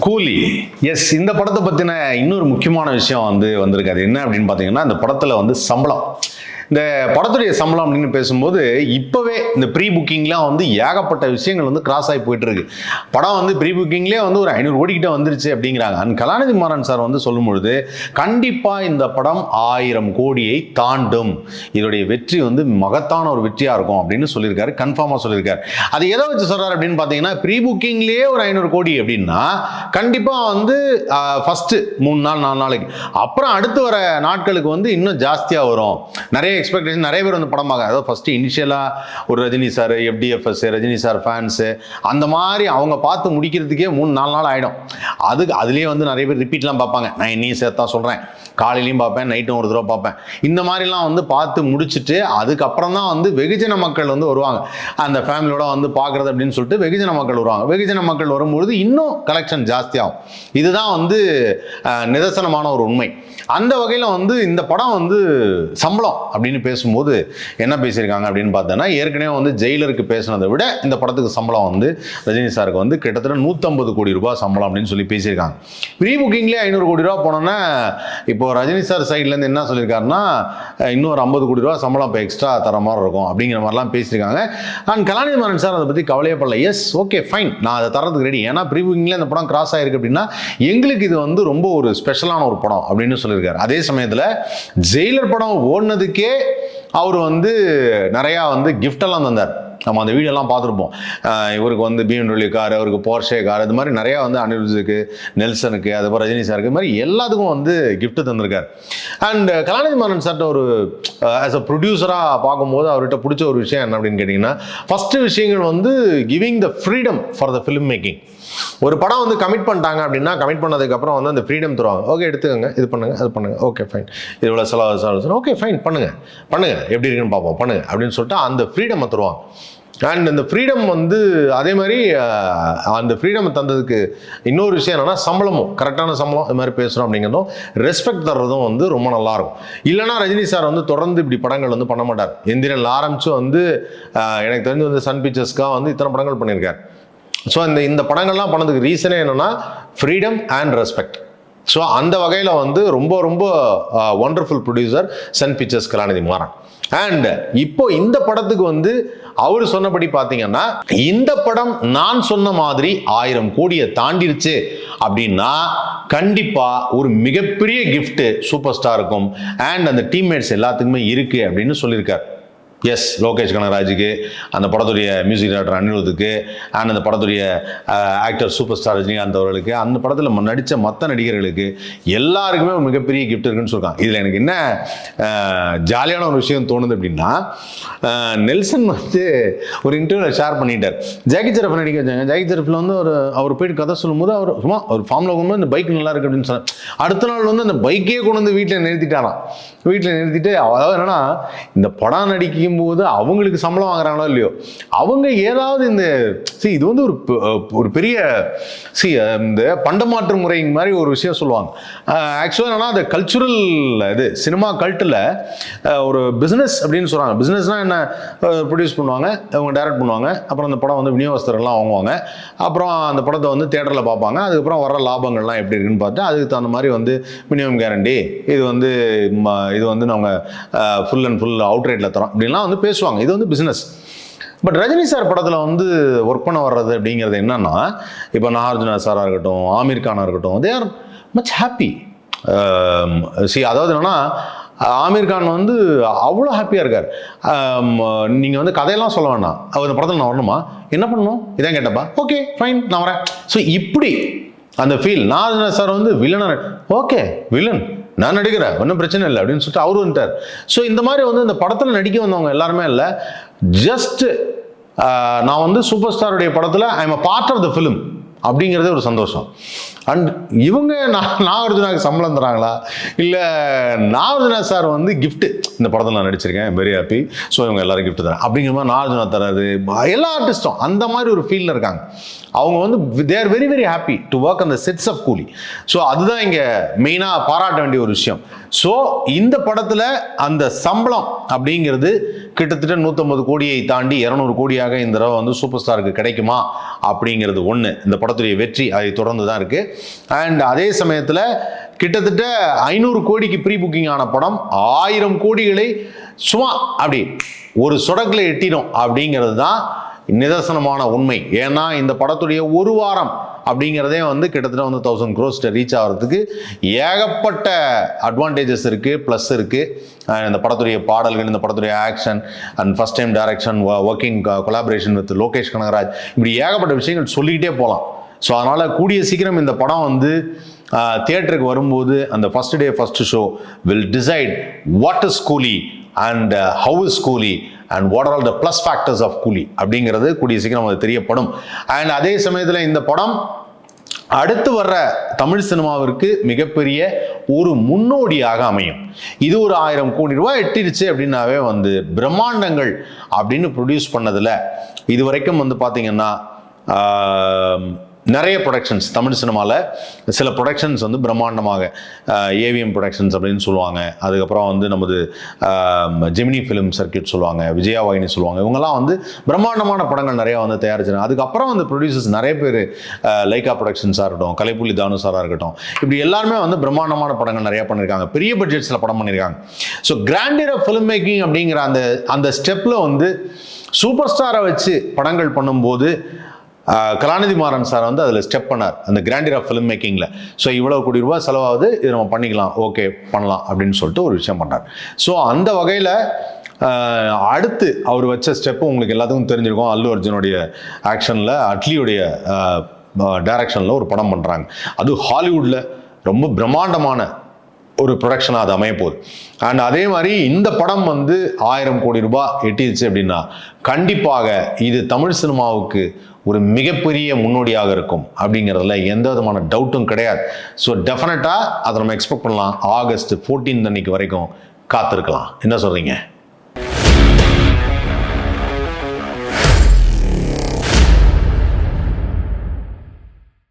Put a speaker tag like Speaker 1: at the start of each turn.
Speaker 1: கூலி. எஸ், இந்த படத்தை பற்றின இன்னொரு முக்கியமான விஷயம் வந்திருக்காது. என்ன அப்படின்னு பார்த்தீங்கன்னா, இந்த படத்தில் சம்பளம், இந்த படத்துடைய சம்பளம் அப்படின்னு பேசும்போது இப்போவே இந்த ப்ரீ புக்கிங்லாம் ஏகப்பட்ட விஷயங்கள் கிராஸ் ஆகி போயிட்டு இருக்கு. படம் ப்ரீ புக்கிங்லேயே ஒரு 500 கோடிக்கிட்ட வந்துருச்சு அப்படிங்கிறாங்க. அண்ட் கலாநிதி மாறன் சார் சொல்லும் பொழுது கண்டிப்பாக இந்த படம் 1000 கோடியை தாண்டும், இதோடைய வெற்றி மகத்தான ஒரு வெற்றியாக இருக்கும் அப்படின்னு சொல்லியிருக்காரு, கன்ஃபார்மாக சொல்லியிருக்காரு. அது எதை வச்சு சொல்கிறார் அப்படின்னு பார்த்தீங்கன்னா, ப்ரீ புக்கிங்லேயே ஒரு 500 கோடி அப்படின்னா கண்டிப்பாக ஃபஸ்ட்டு 3 நாள் 4 நாளைக்கு அப்புறம் அடுத்து வர நாட்களுக்கு இன்னும் ஜாஸ்தியாக வரும். நிறைய எக்ஸ்பெக்டேஷன், நிறைய பேர் படம் பார்க்க, அதாவது ஃபர்ஸ்ட் இனிஷியலாக ஒரு Rajini sir, FDFS, Rajini sir fans, அந்த மாதிரி அவங்க பார்த்து முடிக்கிறதுக்கே 3-4 நாள் ஆகிடும். அதுலேயே நிறைய பேர் ரிப்பீட்லாம் பார்ப்பாங்க. நான் என்னையும் சேர்த்தான் சொல்கிறேன், காலையிலையும் பார்ப்பேன், நைட்டும் ஒரு தடவை பார்ப்பேன். இந்த மாதிரிலாம் பார்த்து முடிச்சுட்டு அதுக்கப்புறம் தான் வெகுஜன மக்கள் வருவாங்க. அந்த ஃபேமிலியோட பார்க்குறது அப்படின்னு சொல்லிட்டு வெகுஜன மக்கள் வருவாங்க. வெகுஜன மக்கள் வரும்பொழுது இன்னும் கலெக்ஷன் ஜாஸ்தியாகும். இதுதான் நிதர்சனமான ஒரு உண்மை. அந்த வகையில் இந்த படம் சம்பளம் அப்படின்னு பேசும்போது என்ன பேசியிருக்காங்க அப்படின்னு பார்த்தோன்னா, ஏற்கனவே ஜெயிலருக்கு பேசினதை விட இந்த படத்துக்கு சம்பளம் ரஜினி சாருக்கு கிட்டத்தட்ட 150 கோடி ரூபாய் சம்பளம் அப்படின்னு சொல்லி பேசியிருக்காங்க. ப்ரீ புக்கிங்லேயே 500 கோடி ரூபா போனோன்னா, இப்போ ரஜினி சார் சைட்லேருந்து என்ன சொல்லியிருக்காருன்னா, இன்னொரு 50 கோடி ரூபா சம்பளம் இப்போ எக்ஸ்ட்ரா தர மாதிரி இருக்கும் அப்படிங்கிற மாதிரிலாம் பேசியிருக்காங்க. அண்ட் கலாநிதி மாறன் சார் அதை பற்றி கவலையே படல. எஸ், ஓகே, ஃபைன், நான் அதை தரதுக்கு ரெடி. ஏன்னா ப்ரீ புக்கிங்லேயே இந்த படம் கிராஸ் ஆகிருக்கு அப்படின்னா எங்களுக்கு இது ரொம்ப ஒரு ஸ்பெஷலான ஒரு படம் அப்படின்னு சொல்லியிருக்காரு. அதே சமயத்தில் ஜெயிலர் படம் ஓடினதுக்கே அவர் நிறையா கிஃப்டெல்லாம் தந்தார். நம்ம அந்த வீடியோலாம் பார்த்துருப்போம். இவருக்கு BMW கார், அவருக்கு போர்ஷே கார், இது மாதிரி நிறையா அனிருத்துக்கு, நெல்சனுக்கு, அதுபோல் ரஜினி சாருக்கு, இது மாதிரி எல்லாத்துக்கும் கிஃப்ட் தந்திருக்கார். அண்ட் கலாநிதி மாறன் சார்ட்ட ஒரு ஆஸ் அ ப்ரொடியூசராக பார்க்கும்போது அவர்கிட்ட பிடிச்ச ஒரு விஷயம் என்ன அப்படின்னு கேட்டிங்கன்னா, ஃபஸ்ட்டு விஷயங்கள் giving the freedom for the film making. ஒரு படம் கமிட் பண்ணிட்டாங்க அப்படின்னா, கமிட் பண்ணதுக்கப்புறம் அந்த ஃப்ரீடம் தருவாங்க. ஓகே, எடுத்துக்கோங்க, இது பண்ணுங்க, அது பண்ணுங்க, ஓகே ஃபைன், இது இவ்வளோ செலவு, ஓகே ஃபைன், பண்ணுங்க எப்படி இருக்குன்னு பார்ப்போம், பண்ணுங்க அப்படின்னு சொல்லிட்டு அந்த ஃப்ரீடம் தருவாங்க. அண்ட் இந்த ஃப்ரீடம் அதே மாதிரி அந்த ஃப்ரீடம் தந்ததுக்கு இன்னொரு விஷயம் என்னன்னா, சம்பளமும் கரெக்டான சம்பளம், இது மாதிரி பேசுகிறோம் அப்படிங்கிறதும் ரெஸ்பெக்ட் தர்றதும் ரொம்ப நல்லாயிருக்கும். இல்லைனா ரஜினி சார் தொடர்ந்து இப்படி படங்கள் பண்ண மாட்டார். எந்திரன் ஆரம்பிச்சு எனக்கு தெரிஞ்சு சன் பிக்சர்ஸ்க்காக இத்தனை படங்கள் பண்ணியிருக்கார். ஸோ இந்த படங்கள்லாம் பண்ணதுக்கு ரீசனே என்னென்னா ஃப்ரீடம் அண்ட் ரெஸ்பெக்ட். ஸோ அந்த வகையில் ரொம்ப ரொம்ப wonderful producer Sun Pictures Kalanithi Maran. And இப்போ இந்த படத்துக்கு அவர் சொன்னபடி பார்த்தீங்கன்னா, இந்த படம் நான் சொன்ன மாதிரி 1000 கோடியை தாண்டிருச்சு அப்படின்னா கண்டிப்பா ஒரு மிகப்பெரிய கிஃப்ட் சூப்பர் ஸ்டாருக்கும் அண்ட் அந்த டீம்மேட்ஸ் எல்லாத்துக்குமே இருக்கு அப்படின்னு சொல்லியிருக்காரு. எஸ், லோகேஷ் கனகராஜுக்கு, அந்த படத்துடைய மியூசிக் டைரக்டர் அனிருத்துக்கு, அண்ட் அந்த படத்துடைய ஆக்டர் சூப்பர் ஸ்டார் ரஜினிகாந்த் அவர்களுக்கு, அந்த படத்தில் நடித்த மற்ற நடிகர்களுக்கு எல்லாருக்குமே ஒரு மிகப்பெரிய கிஃப்ட் இருக்குன்னு சொல்கிறாங்க. இதில் எனக்கு என்ன ஜாலியான ஒரு விஷயம் தோணுது அப்படின்னா, நெல்சன் ஒரு இன்டர்வியூவில் ஷேர் பண்ணிட்டார். ஜாக்கி ஷெரஃப் நடிக்க வச்சாங்க. ஜாக்கி ஷெரஃபில் அவர் போயிட்டு கதை சொல்லும்போது அவர் சும்மா ஒரு ஃபார்மில் கொண்டு இந்த பைக் நல்லா இருக்கு அப்படின்னு சொன்னார். அடுத்த நாள் அந்த பைக்கே கொண்டு வீட்டில் நிறுத்திட்டாராம். வீட்டில் நிறுத்திட்டு, அதாவது என்னன்னா, இந்த படம் நடிக்கும் போது அவங்களுக்கு சம்பளம் வாங்குறாங்களோ இல்லையோ, அவங்க ஏதாவது இது ஒரு பெரிய இந்த பண்டமாற்று முறை மாதிரி ஒரு விஷயம் சொல்லுவாங்க. ஆக்சுவலாக என்னன்னா, அது கல்ச்சுரல், இது சினிமா கல்ட்டில் ஒரு பிஸ்னஸ் அப்படின்னு சொல்கிறாங்க. பிஸ்னஸ்னால் என்ன, ப்ரொடியூஸ் பண்ணுவாங்க, அவங்க டைரக்ட் பண்ணுவாங்க, அப்புறம் அந்த படம் விநியோகஸ்தர்கள்லாம் வாங்குவாங்க, அப்புறம் அந்த படத்தை தேட்டரில் பார்ப்பாங்க, அதுக்கப்புறம் வர லாபங்கள்லாம் எப்படி இருக்குன்னு பார்த்து அதுக்கு தகுந்த மாதிரி மினிமம் கேரண்டி, இது நாங்கள் ஃபுல் அண்ட் ஃபுல் அவுட் ரேட்டில் தரோம் அப்படின்லாம் பேசுவாங்க. இது பிஸ்னஸ். பட் ரஜினி சார் படத்தில் ஒர்க் பண்ண வர்றது அப்படிங்கிறது என்னன்னா, இப்போ நாகார்ஜுனா சாராக இருக்கட்டும், ஆமீர் கானாக இருக்கட்டும், தே ஆர் மச் ஹாப்பி. அதாவது என்னன்னா, ஆமீர் கான் அவ்வளோ ஹாப்பியாக இருக்கார். நீங்கள் கதையெல்லாம் சொல்ல வேண்டாம், அந்த படத்தில் நான் வரணுமா, என்ன பண்ணணும், இதான் கேட்டப்பா, ஓகே ஃபைன் நான் வரேன். ஸோ இப்படி அந்த feel. Nagarjuna sir villain, okay villain நான் நடிக்கிறேன், ஒன்றும் பிரச்சனை இல்லை அப்படின்னு சொல்லிட்டு அவரு வந்துட்டார். ஸோ இந்த மாதிரி இந்த படத்தில் நடிக்க வந்தவங்க எல்லாருமே இல்லை, ஜஸ்ட் நான் சூப்பர் ஸ்டாருடைய படத்தில் I am a part of the film அப்படிங்கிறதே ஒரு சந்தோஷம். அண்ட் இவங்க நாகார்ஜுனாவுக்கு சம்பளம் தராங்களா, இல்லை நாகார்ஜுனா சார் கிஃப்ட்டு, இந்த படத்தில் நான் நடிச்சிருக்கேன், வெரி ஹாப்பி, ஸோ இவங்க எல்லாரும் கிஃப்ட் தரேன் அப்படிங்கிற மாதிரி நாகார்ஜுனா தராது. எல்லா ஆர்டிஸ்டும் அந்த மாதிரி ஒரு ஃபீல்டில் இருக்காங்க. அவங்க வந்து they are very very happy to work அந்த செட்ஸ் ஆஃப் கூலி. ஸோ அதுதான் இங்கே மெயினாக பாராட்ட வேண்டிய ஒரு விஷயம். ஸோ இந்த படத்தில் அந்த சம்பளம் அப்படிங்கிறது கிட்டத்தட்ட 150 கோடியை தாண்டி 200 கோடியாக இந்த தடவை வந்து சூப்பர் ஸ்டாருக்கு கிடைக்குமா அப்படிங்கிறது ஒன்று. இந்த படத்துடைய வெற்றி அதை தொடர்ந்து தான் இருக்குது. அண்ட் அதே சமயத்தில் கிட்டத்தட்ட 500 கோடிக்கு ப்ரீ புக்கிங் ஆன படம் 1000 கோடிகளை சும்மா அப்படி ஒரு சொடக்கில் எட்டிடும் அப்படிங்கிறது தான் நிதர்சனமான உண்மை. ஏன்னா இந்த படத்துடைய ஒரு வாரம் அப்படிங்கிறதே வந்து கிட்டத்தட்ட வந்து 1000 crores ரீச் ஆகிறதுக்கு ஏகப்பட்ட அட்வான்டேஜஸ் இருக்குது, ப்ளஸ் இருக்குது. இந்த படத்துடைய பாடல்கள், இந்த படத்துடைய action and first time direction, working collaboration with Lokesh Kanagaraj, இப்படி ஏகப்பட்ட விஷயங்கள் சொல்லிக்கிட்டே போகலாம். ஸோ அதனால் கூடிய சீக்கிரம் இந்த படம் வந்து தியேட்டருக்கு வரும்போது அந்த first day first show will decide what is Coolie and how is Coolie and what are all the plus factors of Coolie அப்படிங்கிறது கூடிய சீக்கிரம் அது தெரியப்படும். அண்ட் அதே சமயத்தில் இந்த படம் அடுத்து வர்ற தமிழ் சினிமாவிற்கு மிகப்பெரிய ஒரு முன்னோடியாக அமையும். இது ஒரு 1000 கோடி ரூபாய் எட்டிருச்சு அப்படின்னாவே வந்து பிரம்மாண்டங்கள் அப்படின்னு ப்ரொடியூஸ் பண்ணதில் இது வரைக்கும் வந்து பார்த்தீங்கன்னா நிறைய ப்ரொடக்ஷன்ஸ் தமிழ் சினிமாவில் சில ப்ரொடக்ஷன்ஸ் வந்து பிரம்மாண்டமாக ஏவிஎம் ப்ரொடக்ஷன்ஸ் அப்படின்னு சொல்லுவாங்க. அதுக்கப்புறம் வந்து நமது ஜெமினி ஃபிலிம் சர்க்கியூட் சொல்லுவாங்க, விஜயா வாகினி சொல்லுவாங்க. இவங்கெல்லாம் வந்து பிரம்மாண்டமான படங்கள் நிறையா வந்து தயாரிச்சாங்க. அதுக்கப்புறம் வந்து ப்ரொடியூசர்ஸ் நிறைய பேர் லைக்கா ப்ரொடக்ஷன்ஸாக இருக்கட்டும், கலைப்புலி தானுசாராக இருக்கட்டும், இப்படி எல்லாருமே வந்து பிரம்மாண்டமான படங்கள் நிறையா பண்ணியிருக்காங்க, பெரிய பட்ஜெட்ஸில் படம் பண்ணியிருக்காங்க. So grandeur of film making அப்படிங்கிற அந்த ஸ்டெப்பில் வந்து சூப்பர் ஸ்டாரை வச்சு படங்கள் பண்ணும்போது கலாநிதி மாறன் சார் வந்து அதில் ஸ்டெப் பண்ணார் அந்த கிராண்டியர் ஆஃப் ஃபிலிம் மேக்கிங்கில். ஸோ இவ்வளோ கோடி ரூபாய் செலவாகுது, இது நம்ம பண்ணிக்கலாம், ஓகே பண்ணலாம் அப்படின்னு சொல்லிட்டு ஒரு விஷயம் பண்ணார். ஸோ அந்த வகையில் அடுத்து அவர் வச்ச ஸ்டெப்பு உங்களுக்கு எல்லாத்துக்கும் தெரிஞ்சிருக்கும். அல்லு அர்ஜுனுடைய ஆக்ஷனில், அட்லியுடைய டைரக்ஷனில் ஒரு படம் பண்ணுறாங்க. அது ஹாலிவுட்டில் ரொம்ப பிரம்மாண்டமான ஒரு ப்ரொடக்ஷனாக அது அமைய போகுது. அண்ட் அதே மாதிரி இந்த படம் வந்து 1000 கோடி ரூபாய் எட்டிடுச்சு அப்படின்னா கண்டிப்பாக இது தமிழ் சினிமாவுக்கு ஒரு மிகப்பெரிய முன்னோடியாக இருக்கும் அப்படிங்கிறதுல எந்த விதமான டவுட்டும் கிடையாது. ஸோ டெஃபினட்டாக அதை நம்ம எக்ஸ்பெக்ட் பண்ணலாம். ஆகஸ்ட் 14 அன்னைக்கு வரைக்கும் காத்திருக்கலாம். என்ன சொல்கிறீங்க?